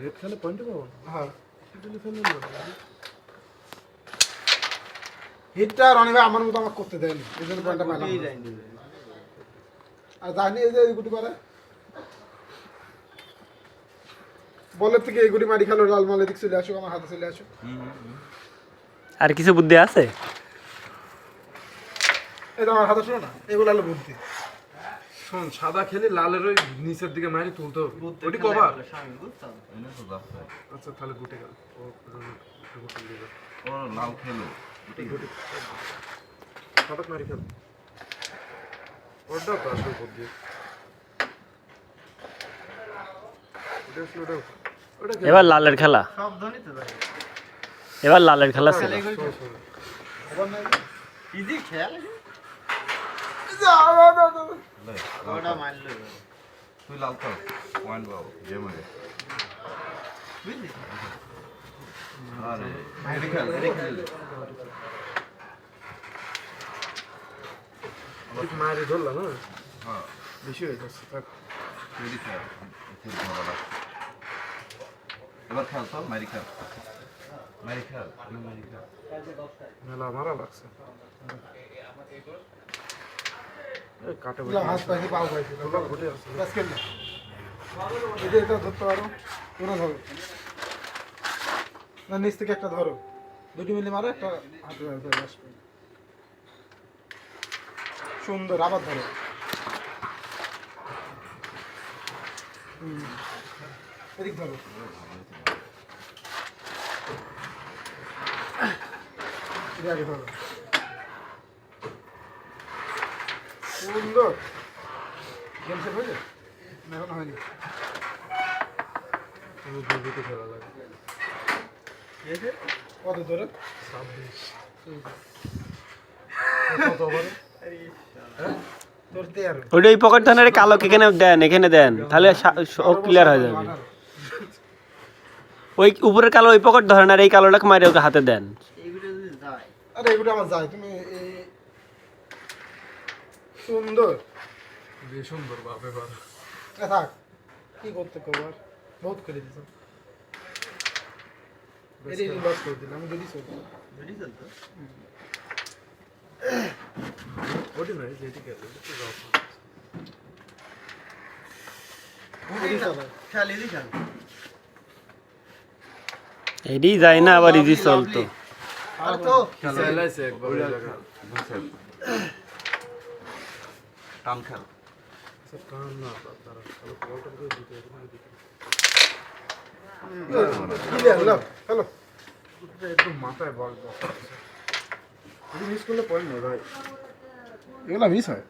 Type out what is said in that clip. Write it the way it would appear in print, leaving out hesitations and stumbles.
Red খেলে point পাবো না। হ্যাঁ দিলে ফেলে হিটটা রনি ভাই আমার মতো আমাকে করতে দেয়নি এই জন্য পয়েন্টটা পেলাম না। আর জানি এই যে এই গুটি করে বলের থেকে এই গুটি মারি খেলো লাল মাল এদিক চলে আসো আমার হাতে চলে আসো। আর কিছু বুদ্ধি আছে? এই তো আমার হাতে শোনো না এগুলো হলো বুদ্ধি। শোন, সাদা খেলে লালের ওই নিচের দিকে মারি তুলতে হবে। ওটি কভার। আচ্ছা তাহলে গুটে গেল। ও গুটে দিয়ে গেল। ও লাল খেলো সাদা মারি খেল। ওটা তো আসল বুদ্ধি। ওটা আসলে ওটা এবার লালের খেলা, এবার লালের খেলা ছিল। ইজি খেল ওটা মারলো তুই লাল খেল পয়েন্ট পাবো গেম হয়ে বুঝলি আরে মেরি খেল ঠিক মারি ধরলাম না, হ্যাঁ বেশি হয়ে যাচ্ছে। মেরি খেল খুব ভালো লাগে। এবার খেল তো মেরি খেল মেরি খেল মেলা মারা লাগছে। এই কাটে হাত পাইছি পাও পাইছি ঘুটে আছে। ব্যাস খেল না এই যে এটা ধরতে পারো তোরা ধরো না নিচ থেকে একটা ধরো দুটি মিলি মারো একটা হাতে আসবে সুন্দর আবার ধরো এদিক ধরো এটা আগে ধরো সুন্দর গেম সেট হয়েছে না এখন হয়নি দুটো খেলা লাগে। কত ধরে 26 কত ওভারে? তোর 13 ওইটা ওই পকেট ধানের কালো এখানে দেন, এখানে দেন, তাহলে ও ক্লিয়ার হয়ে যাবে। ওই উপরের কালো ওই পকেট ধরেন আর এই কালোটাকে মারে ওকে হাতে দেন। এইগুলো যদি যায় আরে এগুলো আমার যায় তুমি সুন্দর বেশ সুন্দর বাপ এবার। থাক কি করতে কবার বহুত করে দিছ এর এই লস করে দিলাম আমি যদি চলতো বুঝলি চলতো ওটি নয় যেটি খেলে একটু রফ। খেল এদি খেল এডি যায় না, আবার ইজি চলতো। আর তো খেলা এলাইছে একবার ওই জায়গা। টান খেল আচ্ছা কান না তারা তাহলে বলটা করে দিতে হবে না দিতে। হ্যালো এটা একদম মাথায় বল বল। মিস করলে পয়েন্ট নেই ভাই এগুলো মিস হয়